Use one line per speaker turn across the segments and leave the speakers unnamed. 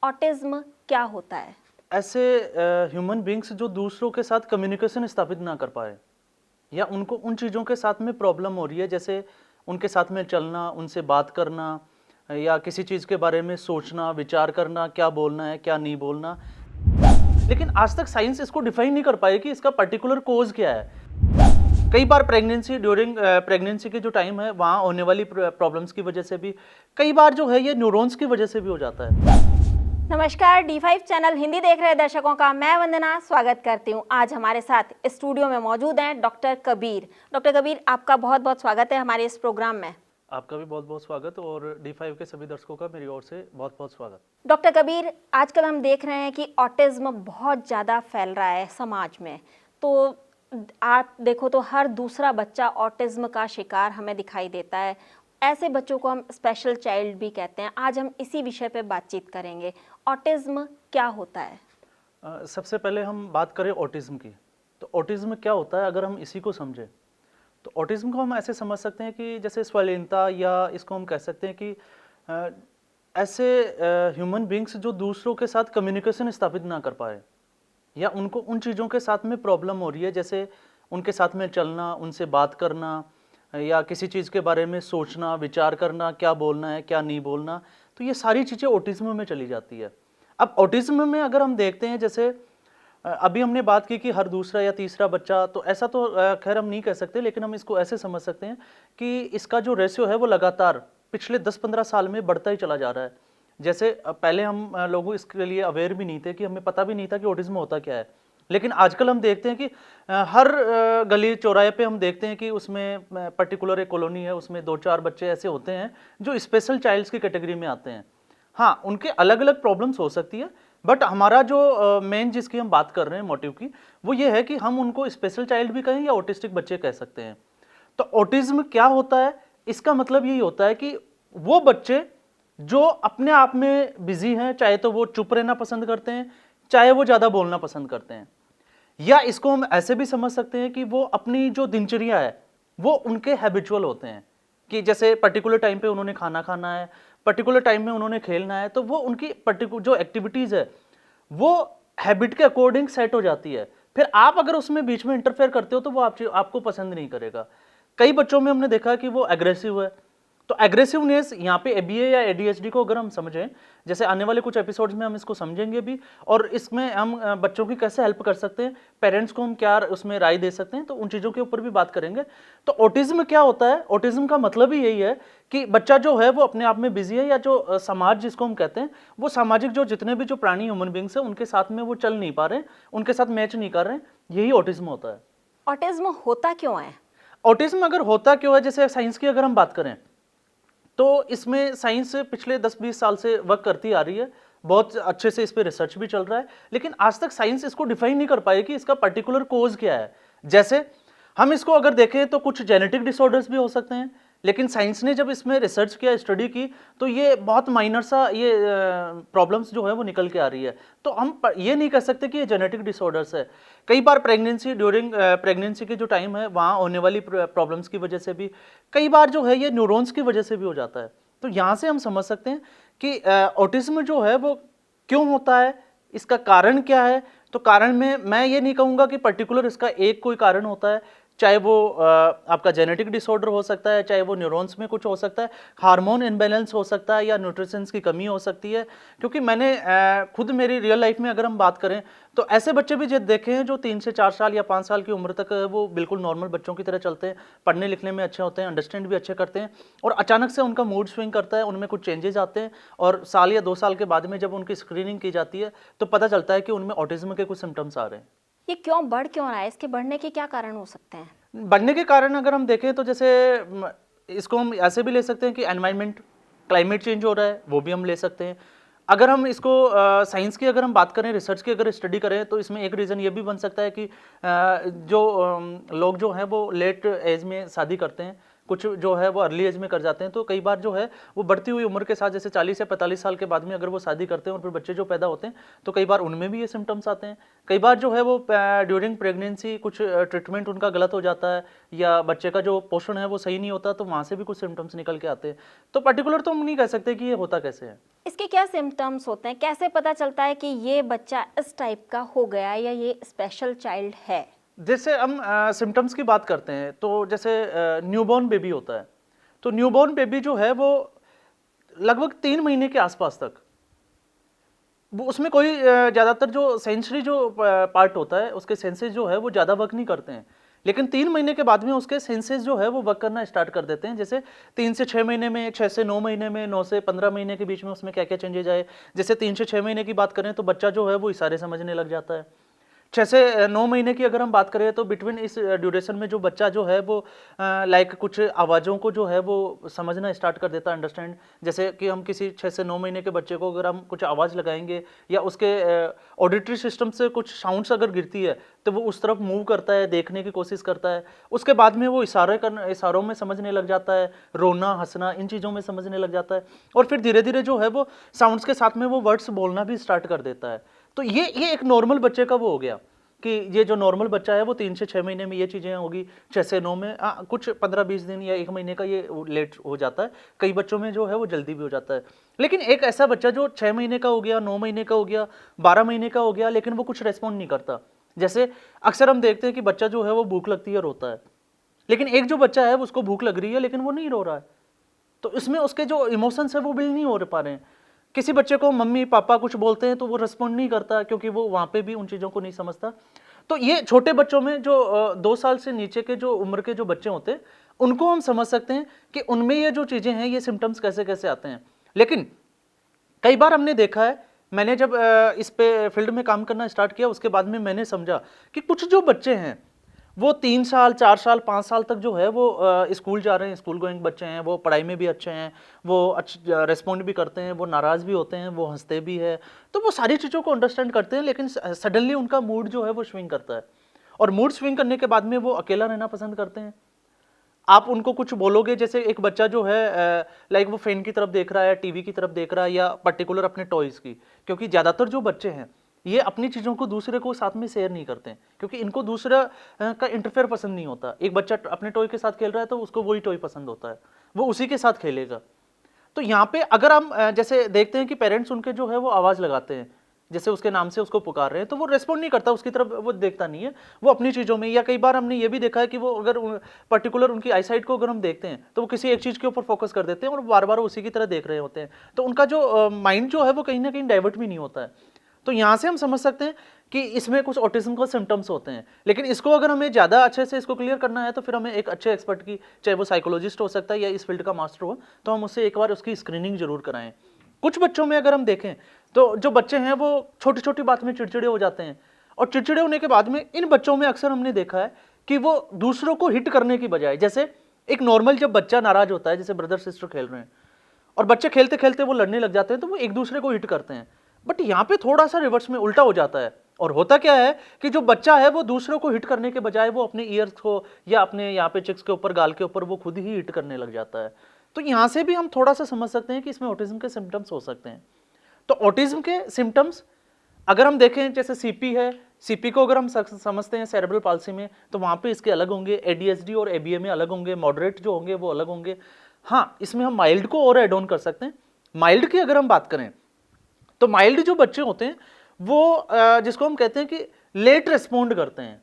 Autism क्या होता है?
ऐसे ह्यूमन बींग्स जो दूसरों के साथ कम्युनिकेशन स्थापित ना कर पाए या उनको उन चीज़ों के साथ में प्रॉब्लम हो रही है, जैसे उनके साथ में चलना, उनसे बात करना या किसी चीज़ के बारे में सोचना, विचार करना, क्या बोलना है क्या नहीं बोलना। लेकिन आज तक साइंस इसको डिफाइन नहीं कर पाई कि इसका पर्टिकुलर कोज क्या है। कई बार प्रेगनेंसी ड्यूरिंग प्रेगनेंसी के जो टाइम है वहाँ होने वाली प्रॉब्लम्स की वजह से भी, कई बार जो है ये न्यूरॉन्स की वजह से भी हो जाता है।
नमस्कार, D5 चैनल हिंदी देख रहे दर्शकों का मैं वंदना स्वागत करती हूं। आज हमारे साथ स्टूडियो में मौजूद हैं डॉक्टर कबीर। डॉक्टर कबीर, आपका बहुत बहुत स्वागत है हमारे इस प्रोग्राम में।
आपका भी बहुत बहुत स्वागत और D5 के सभी दर्शकों का मेरी ओर से बहुत बहुत स्वागत।
डॉक्टर कबीर, आजकल हम देख रहे हैं कि ऑटिज्म बहुत ज़्यादा फैल रहा है समाज में। तो आप देखो तो हर दूसरा बच्चा ऑटिज्म का शिकार हमें दिखाई देता है। ऐसे बच्चों को हम स्पेशल चाइल्ड भी कहते हैं। आज हम इसी विषय पे बातचीत करेंगे। ऑटिज्म क्या होता है?
सबसे पहले हम बात करें ऑटिज्म की, तो ऑटिज्म क्या होता है अगर हम इसी को समझें तो ऑटिज्म को हम ऐसे समझ सकते हैं कि जैसे स्वायलीनता, या इसको हम कह सकते हैं कि ऐसे ह्यूमन बींग्स जो दूसरों के साथ कम्युनिकेशन स्थापित ना कर पाए या उनको उन चीज़ों के साथ में प्रॉब्लम हो रही है, जैसे उनके साथ में चलना, उनसे बात करना या किसी चीज़ के बारे में सोचना, विचार करना, क्या बोलना है क्या नहीं बोलना, तो ये सारी चीज़ें ऑटिज्म में चली जाती है। अब ऑटिज्म में अगर हम देखते हैं, जैसे अभी हमने बात की कि हर दूसरा या तीसरा बच्चा, तो ऐसा तो खैर हम नहीं कह सकते, लेकिन हम इसको ऐसे समझ सकते हैं कि इसका जो रेशियो है वो लगातार पिछले 10-15 साल में बढ़ता ही चला जा रहा है। जैसे पहले हम लोगों इसके लिए अवेयर भी नहीं थे, कि हमें पता भी नहीं था कि ऑटिज्म होता क्या है, लेकिन आजकल हम देखते हैं कि हर गली चौराहे पे हम देखते हैं कि उसमें पर्टिकुलर एक कॉलोनी है, उसमें 2-4 बच्चे ऐसे होते हैं जो स्पेशल चाइल्ड्स की कैटेगरी में आते हैं। हाँ, उनके अलग अलग प्रॉब्लम्स हो सकती है, बट हमारा जो मेन जिसकी हम बात कर रहे हैं मोटिव की, वो ये है कि हम उनको स्पेशल चाइल्ड भी कहें या ऑटिस्टिक बच्चे कह सकते हैं। तो ऑटिज्म क्या होता है, इसका मतलब यही होता है कि वो बच्चे जो अपने आप में बिजी हैं, चाहे तो वो चुप रहना पसंद करते हैं, चाहे वो ज़्यादा बोलना पसंद करते हैं, या इसको हम ऐसे भी समझ सकते हैं कि वो अपनी जो दिनचर्या है वो उनके हैबिचुअल होते हैं, कि जैसे पर्टिकुलर टाइम पे उन्होंने खाना खाना है, पर्टिकुलर टाइम में उन्होंने खेलना है, तो वो उनकी पर्टिकुलर जो एक्टिविटीज़ है वो हैबिट के अकॉर्डिंग सेट हो जाती है। फिर आप अगर उसमें बीच में इंटरफेयर करते हो तो वो आपको पसंद नहीं करेगा। कई बच्चों में हमने देखा कि वो एग्रेसिव है, तो एग्रेसिवनेस यहाँ पे एबीए या एडीएचडी को अगर हम समझें, जैसे आने वाले कुछ एपिसोड्स में हम इसको समझेंगे भी, और इसमें हम बच्चों की कैसे हेल्प कर सकते हैं, पेरेंट्स को हम क्या उसमें राय दे सकते हैं, तो उन चीज़ों के ऊपर भी बात करेंगे। तो ऑटिज्म क्या होता है, ऑटिज्म का मतलब ही यही है कि बच्चा जो है वो अपने आप में बिजी है, या जो समाज जिसको हम कहते हैं, वो सामाजिक जो जितने भी जो प्राणी ह्यूमन बींग्स हैं उनके साथ में वो चल नहीं पा रहे हैं, उनके साथ मैच नहीं कर रहे हैं, यही ऑटिज्म होता है।
ऑटिज्म होता क्यों है?
ऑटिज्म अगर होता क्यों है, जैसे साइंस की अगर हम बात करें तो इसमें साइंस पिछले 10-20 साल से वर्क करती आ रही है, बहुत अच्छे से इस पे रिसर्च भी चल रहा है, लेकिन आज तक साइंस इसको डिफाइन नहीं कर पाई कि इसका पर्टिकुलर कोज क्या है। जैसे हम इसको अगर देखें तो कुछ जेनेटिक डिसऑर्डर्स भी हो सकते हैं, लेकिन साइंस ने जब इसमें रिसर्च किया, स्टडी की, तो ये बहुत माइनर सा ये प्रॉब्लम्स जो है वो निकल के आ रही है। तो हम ये नहीं कह सकते कि ये जेनेटिक डिसऑर्डर्स है। कई बार प्रेगनेंसी ड्यूरिंग प्रेगनेंसी के जो टाइम है वहाँ होने वाली प्रॉब्लम्स की वजह से भी, कई बार जो है ये न्यूरॉन्स की वजह से भी हो जाता है। तो यहाँ से हम समझ सकते हैं कि ऑटिज्म जो है वो क्यों होता है, इसका कारण क्या है। तो कारण में मैं ये नहीं कहूँगा कि पर्टिकुलर इसका एक कोई कारण होता है, चाहे वो आपका जेनेटिक डिसऑर्डर हो सकता है, चाहे वो न्यूरॉन्स में कुछ हो सकता है, हार्मोन इम्बैलेंस हो सकता है, या न्यूट्रिशंस की कमी हो सकती है। क्योंकि मैंने खुद मेरी रियल लाइफ में अगर हम बात करें तो ऐसे बच्चे भी देखे हैं जो 3 से 4 साल या 5 साल की उम्र तक वो बिल्कुल नॉर्मल बच्चों की तरह चलते हैं, पढ़ने लिखने में अच्छे होते हैं, अंडरस्टैंड भी अच्छे करते हैं, और अचानक से उनका मूड स्विंग करता है, उनमें कुछ चेंजेस आते हैं, और साल या 2 साल के बाद में जब उनकी स्क्रीनिंग की जाती है तो पता चलता है कि उनमें ऑटिज्म के कुछ सिम्टम्स आ रहे हैं।
ये क्यों बढ़ क्यों रहा है? इसके बढ़ने के क्या कारण हो सकते हैं?
बढ़ने के कारण अगर हम देखें तो जैसे इसको हम ऐसे भी ले सकते हैं कि एनवायरनमेंट, क्लाइमेट चेंज हो रहा है, वो भी हम ले सकते हैं। अगर हम इसको साइंस की अगर हम बात करें, रिसर्च की अगर स्टडी करें, तो इसमें एक रीज़न ये भी बन सकता है कि जो लोग जो हैं वो लेट एज में शादी करते हैं, कुछ जो है वो अर्ली एज में कर जाते हैं, तो कई बार जो है वो बढ़ती हुई उम्र के साथ जैसे 40 या 45 साल के बाद में अगर वो शादी करते हैं और फिर बच्चे जो पैदा होते हैं तो कई बार उनमें भी ये सिम्टम्स आते हैं। कई बार जो है वो ड्यूरिंग प्रेगनेंसी कुछ ट्रीटमेंट उनका गलत हो जाता है या बच्चे का जो पोषण है वो सही नहीं होता, तो वहाँ से भी कुछ सिम्टम्स निकल के आते हैं। तो पर्टिकुलर तो हम नहीं कह सकते कि ये होता कैसे है।
इसके क्या सिम्टम्स होते हैं, कैसे पता चलता है कि ये बच्चा इस टाइप का हो गया या ये स्पेशल चाइल्ड है?
जैसे हम सिम्टम्स की बात करते हैं तो जैसे न्यूबॉर्न बेबी होता है, तो न्यूबॉर्न बेबी जो है वो लगभग 3 महीने के आसपास तक वो उसमें कोई ज़्यादातर जो सेंसरी जो पार्ट होता है उसके सेंसेस जो है वो ज़्यादा वर्क नहीं करते हैं, लेकिन 3 महीने के बाद में उसके सेंसेस जो है वो वर्क करना स्टार्ट कर देते हैं। जैसे 3 से 6 महीने में, 6 से 9 महीने में, 9 से 15 महीने के बीच में उसमें क्या क्या चेंजेज आए। जैसे 3 से 6 महीने की बात करें तो बच्चा जो है वो इशारे समझने लग जाता है। 6 से 9 महीने की अगर हम बात करें तो बिटवीन इस ड्यूरेशन में जो बच्चा जो है वो लाइक कुछ आवाज़ों को जो है वो समझना स्टार्ट कर देता है, अंडरस्टैंड। जैसे कि हम किसी 6 से 9 महीने के बच्चे को अगर हम कुछ आवाज़ लगाएंगे या उसके ऑडिटरी सिस्टम से कुछ साउंड्स अगर गिरती है तो वो उस तरफ मूव करता है, देखने की कोशिश करता है। उसके बाद में वो इशारों में समझने लग जाता है, रोना हंसना इन चीज़ों में समझने लग जाता है, और फिर धीरे धीरे जो है वो साउंड्स के साथ में वो वर्ड्स बोलना भी स्टार्ट कर देता है। तो ये एक नॉर्मल बच्चे का वो हो गया कि ये जो नॉर्मल बच्चा है वो 3 से 6 महीने में ये चीज़ें होगी, 6 से 9 में कुछ 15-20 दिन या 1 महीने का ये लेट हो जाता है। कई बच्चों में जो है वो जल्दी भी हो जाता है। लेकिन एक ऐसा बच्चा जो 6 महीने का हो गया, 9 महीने का हो गया, 12 महीने का हो गया, लेकिन वो कुछ रेस्पॉन्ड नहीं करता। जैसे अक्सर हम देखते हैं कि बच्चा जो है वो भूख लगती है रोता है, लेकिन एक जो बच्चा है उसको भूख लग रही है लेकिन वो नहीं रो रहा है, तो इसमें उसके जो इमोशंस है वो बिल्ड नहीं हो पा रहे हैं। किसी बच्चे को मम्मी पापा कुछ बोलते हैं तो वो रिस्पॉन्ड नहीं करता क्योंकि वो वहाँ पे भी उन चीज़ों को नहीं समझता। तो ये छोटे बच्चों में जो 2 साल से नीचे के जो उम्र के जो बच्चे होते हैं उनको हम समझ सकते हैं कि उनमें ये जो चीज़ें हैं ये सिम्टम्स कैसे कैसे आते हैं। लेकिन कई बार हमने देखा है, मैंने जब इस पे फील्ड में काम करना स्टार्ट किया उसके बाद में मैंने समझा कि कुछ जो बच्चे हैं वो 3 साल 4 साल 5 साल तक जो है वो स्कूल जा रहे हैं, स्कूल गोइंग बच्चे हैं, वो पढ़ाई में भी अच्छे हैं, वो रेस्पॉन्ड भी करते हैं, वो नाराज़ भी होते हैं, वो हंसते भी हैं, तो वो सारी चीज़ों को अंडरस्टैंड करते हैं, लेकिन सडनली उनका मूड जो है वो स्विंग करता है, और मूड स्विंग करने के बाद में वो अकेला रहना पसंद करते हैं। आप उनको कुछ बोलोगे, जैसे एक बच्चा जो है लाइक वो फैन की तरफ देख रहा है, टीवी की तरफ देख रहा है, या पर्टिकुलर अपने टॉयज़ की, क्योंकि ज़्यादातर जो बच्चे हैं ये अपनी चीज़ों को दूसरे को साथ में शेयर नहीं करते हैं क्योंकि इनको दूसरा का इंटरफेयर पसंद नहीं होता। एक बच्चा अपने टॉय के साथ खेल रहा है तो उसको वही टॉय पसंद होता है, वो उसी के साथ खेलेगा। तो यहाँ पे अगर हम जैसे देखते हैं कि पेरेंट्स उनके जो है वो आवाज़ लगाते हैं, जैसे उसके नाम से उसको पुकार रहे हैं, तो वो रेस्पॉन्ड नहीं करता, उसकी तरफ वो देखता नहीं है, वो अपनी चीज़ों में। या कई बार हमने ये भी देखा है कि वो अगर पर्टिकुलर उनकी आईसाइट को अगर हम देखते हैं तो वो किसी एक चीज़ के ऊपर फोकस कर देते हैं और बार बार उसी की तरह देख रहे होते हैं, तो उनका जो माइंड जो है वो कहीं ना कहीं डाइवर्ट भी नहीं होता है। तो यहाँ से हम समझ सकते हैं कि इसमें कुछ ऑटिज्म का सिम्टम्स होते हैं। लेकिन इसको अगर हमें ज़्यादा अच्छे से इसको क्लियर करना है तो फिर हमें एक अच्छे एक्सपर्ट की, चाहे वो साइकोलॉजिस्ट हो सकता है या इस फील्ड का मास्टर हो, तो हम उससे एक बार उसकी स्क्रीनिंग जरूर कराएं। कुछ बच्चों में अगर हम देखें तो जो बच्चे हैं वो छोटी छोटी बात में चिड़चिड़े हो जाते हैं, और चिड़चिड़े होने के बाद में इन बच्चों में अक्सर हमने देखा है कि वो दूसरों को हिट करने की बजाय, जैसे एक नॉर्मल जब बच्चा नाराज होता है, जैसे ब्रदर सिस्टर खेल रहे हैं और बच्चे खेलते खेलते वो लड़ने लग जाते हैं, तो वो एक दूसरे को हिट करते हैं। बट यहाँ पे थोड़ा सा रिवर्स में उल्टा हो जाता है, और होता क्या है कि जो बच्चा है वो दूसरों को हिट करने के बजाय वो अपने ईयर्स को या अपने यहाँ पे चिक्स के ऊपर, गाल के ऊपर वो खुद ही हिट करने लग जाता है। तो यहाँ से भी हम थोड़ा सा समझ सकते हैं कि इसमें ऑटिज्म के सिम्टम्स हो सकते हैं। तो ऑटिज्म के सिम्टम्स अगर हम देखें, जैसे सीपी है, सीपी को अगर हम समझते हैं सेरेब्रल पाल्सी में, तो वहाँ पे इसके अलग होंगे, एडीएचडी और एबीए में अलग होंगे, मॉडरेट जो होंगे वो अलग होंगे। हाँ, इसमें हम माइल्ड को और एड ऑन कर सकते हैं। माइल्ड की अगर हम बात करें तो माइल्ड जो बच्चे होते हैं वो जिसको हम कहते हैं कि लेट रिस्पॉन्ड करते हैं,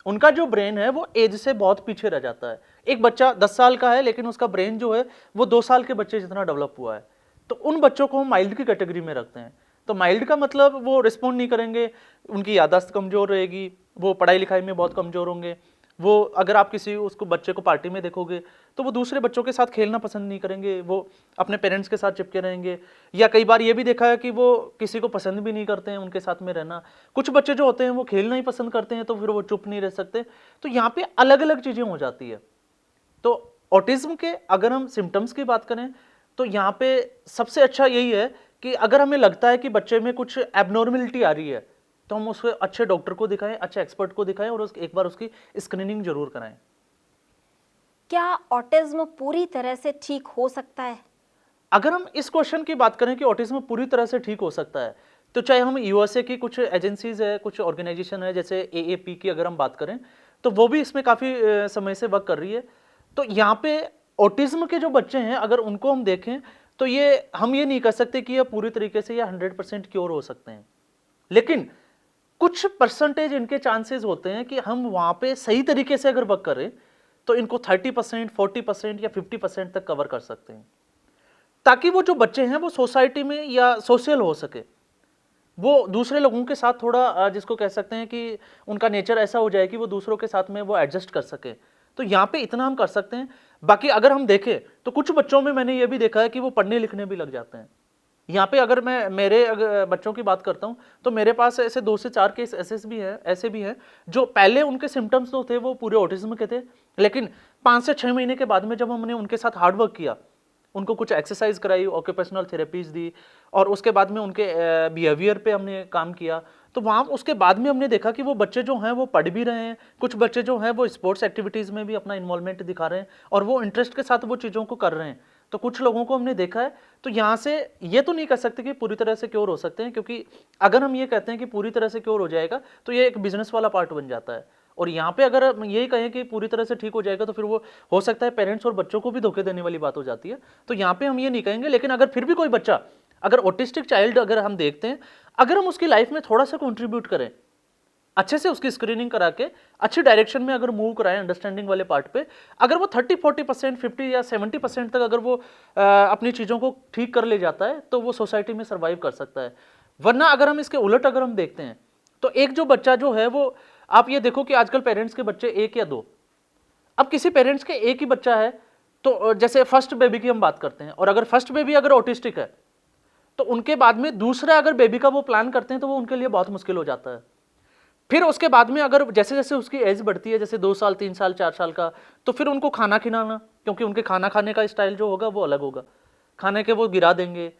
उनका जो ब्रेन है वो एज से बहुत पीछे रह जाता है। एक बच्चा 10 साल का है लेकिन उसका ब्रेन जो है वो 2 साल के बच्चे जितना डेवलप हुआ है, तो उन बच्चों को हम माइल्ड की कैटेगरी में रखते हैं। तो माइल्ड का मतलब वो रिस्पॉन्ड नहीं करेंगे, उनकी याददाश्त कमजोर रहेगी, वो पढ़ाई लिखाई में बहुत कमजोर होंगे, वो अगर आप किसी उसको बच्चे को पार्टी में देखोगे तो वो दूसरे बच्चों के साथ खेलना पसंद नहीं करेंगे, वो अपने पेरेंट्स के साथ चिपके रहेंगे। या कई बार ये भी देखा है कि वो किसी को पसंद भी नहीं करते हैं उनके साथ में रहना। कुछ बच्चे जो होते हैं वो खेलना ही पसंद करते हैं, तो फिर वो चुप नहीं रह सकते। तो यहाँ पे अलग अलग चीज़ें हो जाती है। तो ऑटिज्म के अगर हम सिम्टम्स की बात करें तो यहाँ पे सबसे अच्छा यही है कि अगर हमें लगता है कि बच्चे में कुछ एबनॉर्मलिटी आ रही है तो हम उसको अच्छे डॉक्टर को दिखाएं, अच्छे एक्सपर्ट को दिखाएं और एक बार उसकी स्क्रीनिंग जरूर कराएं।
क्या ऑटिज्म पूरी तरह से ठीक हो सकता है?
अगर हम इस क्वेश्चन की बात करें कि ऑटिज्म पूरी तरह से ठीक हो सकता है, तो चाहे हम यूएसए की कुछ एजेंसीज है, कुछ ऑर्गेनाइजेशन है, जैसे एएपी की अगर हम बात करें, तो वो भी इसमें काफ़ी समय से वर्क कर रही है। तो यहाँ पे ऑटिज्म के जो बच्चे हैं, अगर उनको हम देखें, तो ये हम ये नहीं कह सकते कि ये पूरी तरीके से या 100% क्योर हो सकते हैं, लेकिन कुछ परसेंटेज इनके चांसेस होते हैं कि हम वहाँ पे सही तरीके से अगर वर्क करें, तो इनको 30%, 40% या 50% तक कवर कर सकते हैं, ताकि वो जो बच्चे हैं वो सोसाइटी में या सोशल हो सके, वो दूसरे लोगों के साथ थोड़ा जिसको कह सकते हैं कि उनका नेचर ऐसा हो जाए कि वो दूसरों के साथ में वो एडजस्ट कर सके। तो यहाँ पे इतना हम कर सकते हैं। बाकी अगर हम देखें तो कुछ बच्चों में मैंने ये भी देखा है कि वो पढ़ने लिखने भी लग जाते हैं। यहाँ पे अगर मैं मेरे अगर बच्चों की बात करता हूँ, तो मेरे पास ऐसे 2 से 4 केस ऐसे भी हैं जो पहले उनके सिम्टम्स तो थे वो पूरे ऑटिज्म के थे, लेकिन 5 से 6 महीने के बाद में जब हमने उनके साथ हार्ड वर्क किया, उनको कुछ एक्सरसाइज कराई, ऑक्यूपेशनल थेरेपीज दी, और उसके बाद में उनके बिहेवियर पे हमने काम किया, तो वहाँ उसके बाद में हमने देखा कि वो बच्चे जो हैं वो पढ़ भी रहे हैं, कुछ बच्चे जो हैं वो स्पोर्ट्स एक्टिविटीज़ में भी अपना इन्वॉल्वमेंट दिखा रहे हैं और वो इंटरेस्ट के साथ वो चीज़ों को कर रहे हैं। तो कुछ लोगों को हमने देखा है। तो यहाँ से ये तो नहीं कह सकते कि पूरी तरह से क्योर हो सकते हैं, क्योंकि अगर हम ये कहते हैं कि पूरी तरह से क्योर हो जाएगा तो ये एक बिजनेस वाला पार्ट बन जाता है। और यहाँ पे अगर हम यही कहें कि पूरी तरह से ठीक हो जाएगा, तो फिर वो हो सकता है पेरेंट्स और बच्चों को भी धोखे देने वाली बात हो जाती है। तो यहाँ पे हम ये नहीं कहेंगे, लेकिन अगर फिर भी कोई बच्चा, अगर ऑटिस्टिक चाइल्ड अगर हम देखते हैं, अगर हम उसकी लाइफ में थोड़ा सा कंट्रीब्यूट करें, अच्छे से उसकी स्क्रीनिंग करा के अच्छी डायरेक्शन में अगर मूव कराएं अंडरस्टैंडिंग वाले पार्ट पे, अगर वो 30-40%, 50 या 70% तक अगर वो अपनी चीज़ों को ठीक कर ले जाता है, तो वो सोसाइटी में सर्वाइव कर सकता है। वरना अगर हम इसके उलट अगर हम देखते हैं, तो एक जो बच्चा जो है वो, आप ये देखो कि आजकल पेरेंट्स के बच्चे 1 या 2, अब किसी पेरेंट्स के एक ही बच्चा है, तो जैसे फर्स्ट बेबी की हम बात करते हैं, और अगर फर्स्ट बेबी अगर ऑटिस्टिक है, तो उनके बाद में दूसरा अगर बेबी का वो प्लान करते हैं, तो वो उनके लिए बहुत मुश्किल हो जाता है। फिर उसके बाद में अगर जैसे जैसे उसकी एज बढ़ती है, जैसे 2 साल, 3 साल, 4 साल का, तो फिर उनको खाना खिलाना, क्योंकि उनके खाना खाने का स्टाइल जो होगा वो अलग होगा, खाने के वो गिरा देंगे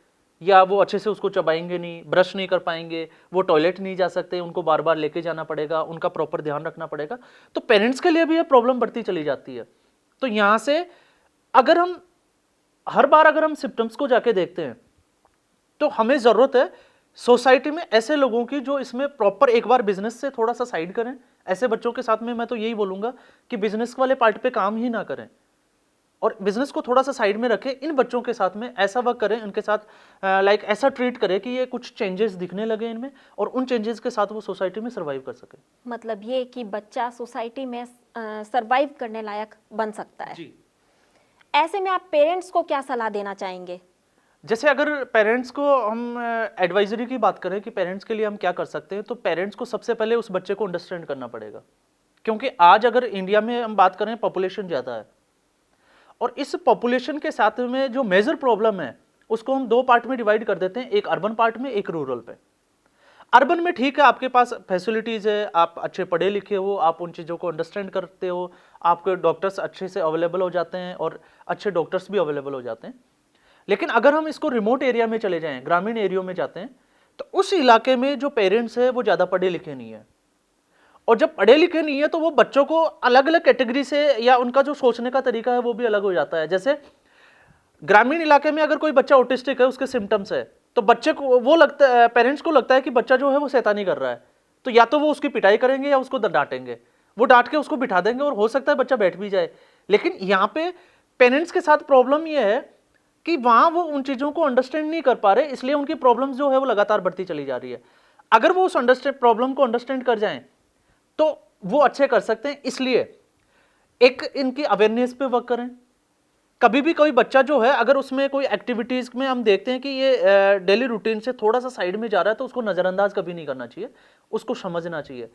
या वो अच्छे से उसको चबाएंगे नहीं, ब्रश नहीं कर पाएंगे, वो टॉयलेट नहीं जा सकते, उनको बार बार लेके जाना पड़ेगा, उनका प्रॉपर ध्यान रखना पड़ेगा। तो पेरेंट्स के लिए भी ये प्रॉब्लम बढ़ती चली जाती है। तो यहाँ से अगर हम हर बार अगर हम सिम्टम्स को जाके देखते हैं, तो हमें ज़रूरत है सोसाइटी में ऐसे लोगों की जो इसमें प्रॉपर एक बार बिजनेस से थोड़ा सा साइड करें। ऐसे बच्चों के साथ में मैं तो यही बोलूँगा कि बिजनेस वाले पार्ट पे काम ही ना करें और बिजनेस को थोड़ा सा साइड में रखें। इन बच्चों के साथ में ऐसा वर्क करें, इनके साथ लाइक ऐसा ट्रीट करें कि ये कुछ चेंजेस दिखने लगे इनमें, और उन चेंजेस के साथ वो सोसाइटी में सर्वाइव कर सके।
मतलब ये कि बच्चा सोसाइटी में सरवाइव करने लायक बन सकता है
जी।
ऐसे में आप पेरेंट्स को क्या सलाह देना चाहेंगे?
जैसे अगर पेरेंट्स को हम एडवाइजरी की बात करें कि पेरेंट्स के लिए हम क्या कर सकते हैं, तो पेरेंट्स को सबसे पहले उस बच्चे को अंडरस्टैंड करना पड़ेगा, क्योंकि आज अगर इंडिया में हम बात करें पॉपुलेशन ज़्यादा है, और इस पॉपुलेशन के साथ में जो मेजर प्रॉब्लम है उसको हम 2 पार्ट में डिवाइड कर देते हैं, एक अर्बन पार्ट में, एक रूरल पे। अर्बन में ठीक है, आपके पास फैसिलिटीज़ है, आप अच्छे पढ़े लिखे हो, आप उन चीज़ों को अंडरस्टैंड करते हो, आपके डॉक्टर्स अच्छे से अवेलेबल हो जाते हैं और अच्छे डॉक्टर्स भी अवेलेबल हो जाते हैं। लेकिन अगर हम इसको रिमोट एरिया में चले जाएं, ग्रामीण एरिया में जाते हैं, तो उस इलाके में जो पेरेंट्स है वो ज़्यादा पढ़े लिखे नहीं है, और जब पढ़े लिखे नहीं है तो वो बच्चों को अलग अलग कैटेगरी से, या उनका जो सोचने का तरीका है वो भी अलग हो जाता है। जैसे ग्रामीण इलाके में अगर कोई बच्चा ऑटिस्टिक है, उसके सिम्टम्स है, तो बच्चे को वो लगता है, पेरेंट्स को लगता है कि बच्चा जो है वो शैतानी कर रहा है, तो या तो वो उसकी पिटाई करेंगे या उसको डांटेंगे, वो डांट के उसको बिठा देंगे और हो सकता है बच्चा बैठ भी जाए। लेकिन यहाँ पे पेरेंट्स के साथ प्रॉब्लम ये है कि वहाँ वो उन चीज़ों को अंडरस्टैंड नहीं कर पा रहे, इसलिए उनकी प्रॉब्लम्स जो है वो लगातार बढ़ती चली जा रही है। अगर वो उस प्रॉब्लम को अंडरस्टैंड कर जाएं तो वो अच्छे कर सकते हैं। इसलिए एक इनकी अवेयरनेस पे वर्क करें। कभी भी कोई बच्चा जो है, अगर उसमें कोई एक्टिविटीज़ में हम देखते हैं कि ये डेली रूटीन से थोड़ा सा साइड में जा रहा है, तो उसको नज़रअंदाज कभी नहीं करना चाहिए, उसको समझना चाहिए।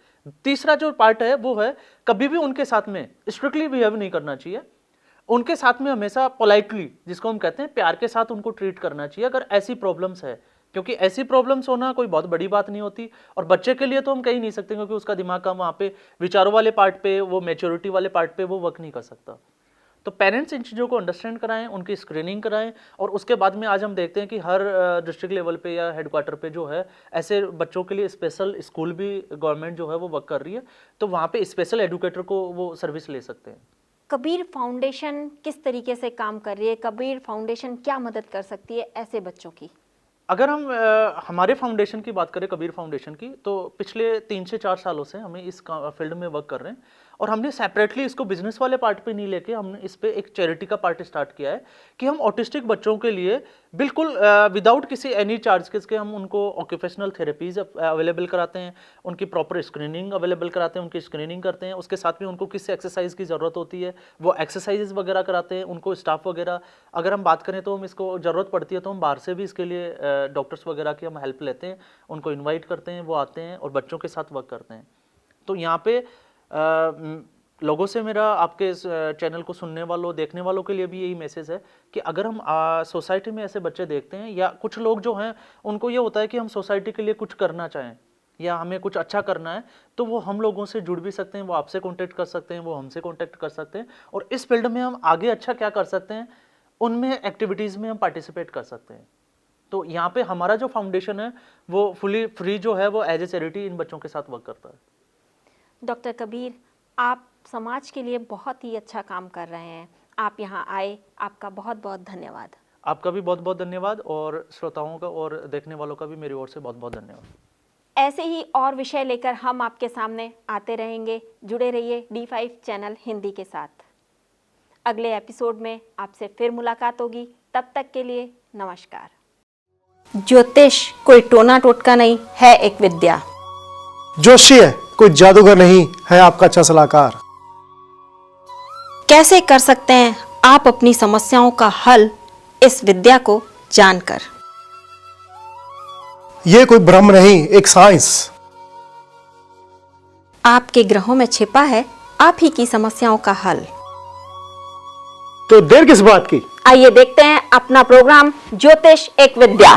तीसरा जो पार्ट है वो है, कभी भी उनके साथ में स्ट्रिक्टली बिहेव नहीं करना चाहिए, उनके साथ में हमेशा पोलाइटली, जिसको हम कहते हैं प्यार के साथ, उनको ट्रीट करना चाहिए अगर ऐसी प्रॉब्लम्स है, क्योंकि ऐसी प्रॉब्लम्स होना कोई बहुत बड़ी बात नहीं होती। और बच्चे के लिए तो हम कह ही नहीं सकते, क्योंकि उसका दिमाग का वहाँ पे विचारों वाले पार्ट पे, वो मैच्योरिटी वाले पार्ट पे वो वर्क नहीं कर सकता। तो पेरेंट्स इन चीज़ों को अंडरस्टैंड कराएं, उनकी स्क्रीनिंग कराएं, और उसके बाद में आज हम देखते हैं कि हर डिस्ट्रिक्ट लेवल पे या हेडक्वार्टर पे जो है, ऐसे बच्चों के लिए स्पेशल स्कूल भी गवर्नमेंट जो है वो वर्क कर रही है, तो वहाँ पे स्पेशल एजुकेटर को वो सर्विस ले सकते हैं।
कबीर फाउंडेशन किस तरीके से काम कर रही है? कबीर फाउंडेशन क्या मदद कर सकती है ऐसे बच्चों की?
अगर हम हमारे फाउंडेशन की बात करें, कबीर फाउंडेशन की, तो पिछले 3 से 4 सालों से हमें इस फील्ड में वर्क कर रहे हैं और हमने सेपरेटली इसको बिजनेस वाले पार्ट पे नहीं लेके हमने इस पे एक चैरिटी का पार्ट स्टार्ट किया है कि हम ऑटिस्टिक बच्चों के लिए बिल्कुल विदाउट किसी एनी चार्जेस के हम उनको ऑक्यूपेशनल थेरेपीज अवेलेबल कराते हैं, उनकी प्रॉपर स्क्रीनिंग अवेलेबल कराते हैं, उनकी स्क्रीनिंग करते हैं, उसके साथ में उनको किस एक्सरसाइज की ज़रूरत होती है वो एक्सरसाइजेज वगैरह कराते हैं, उनको स्टाफ वगैरह अगर हम बात करें तो हम इसको ज़रूरत पड़ती है तो हम बाहर से भी इसके लिए डॉक्टर्स वगैरह की हम हेल्प लेते हैं, उनको इन्वाइट करते हैं, वो आते हैं और बच्चों के साथ वर्क करते हैं। तो यहाँ पे लोगों से मेरा आपके इस चैनल को सुनने वालों देखने वालों के लिए भी यही मैसेज है कि अगर हम सोसाइटी में ऐसे बच्चे देखते हैं या कुछ लोग जो हैं उनको ये होता है कि हम सोसाइटी के लिए कुछ करना चाहें या हमें कुछ अच्छा करना है, तो वो हम लोगों से जुड़ भी सकते हैं, वो आपसे कांटेक्ट कर सकते हैं, वो हमसे कांटेक्ट कर सकते हैं और इस फील्ड में हम आगे अच्छा क्या कर सकते हैं उनमें एक्टिविटीज़ में हम पार्टिसिपेट कर सकते हैं। तो यहाँ पे हमारा जो फाउंडेशन है वो फुली फ्री जो है वो एज ए चैरिटी इन बच्चों के साथ वर्क करता है।
डॉक्टर कबीर, आप समाज के लिए बहुत ही अच्छा काम कर रहे हैं। आप यहाँ आए, आपका बहुत बहुत धन्यवाद।
आपका भी बहुत बहुत धन्यवाद और श्रोताओं का और देखने वालों का भी मेरी ओर से बहुत बहुत धन्यवाद।
ऐसे ही और विषय लेकर हम आपके सामने आते रहेंगे। जुड़े रहिए D5 चैनल हिंदी के साथ। अगले एपिसोड में आपसे फिर मुलाकात होगी। तब तक के लिए नमस्कार। ज्योतिष कोई टोना टोटका नहीं है, एक विद्या।
जोशी है कोई जादूगर नहीं है, आपका अच्छा सलाहकार।
कैसे कर सकते हैं आप अपनी समस्याओं का हल इस विद्या को जानकर?
ये कोई ब्रह्म नहीं, एक साइंस।
आपके ग्रहों में छिपा है आप ही की समस्याओं का हल।
तो देर किस बात की?
आइए देखते हैं अपना प्रोग्राम ज्योतिष एक विद्या।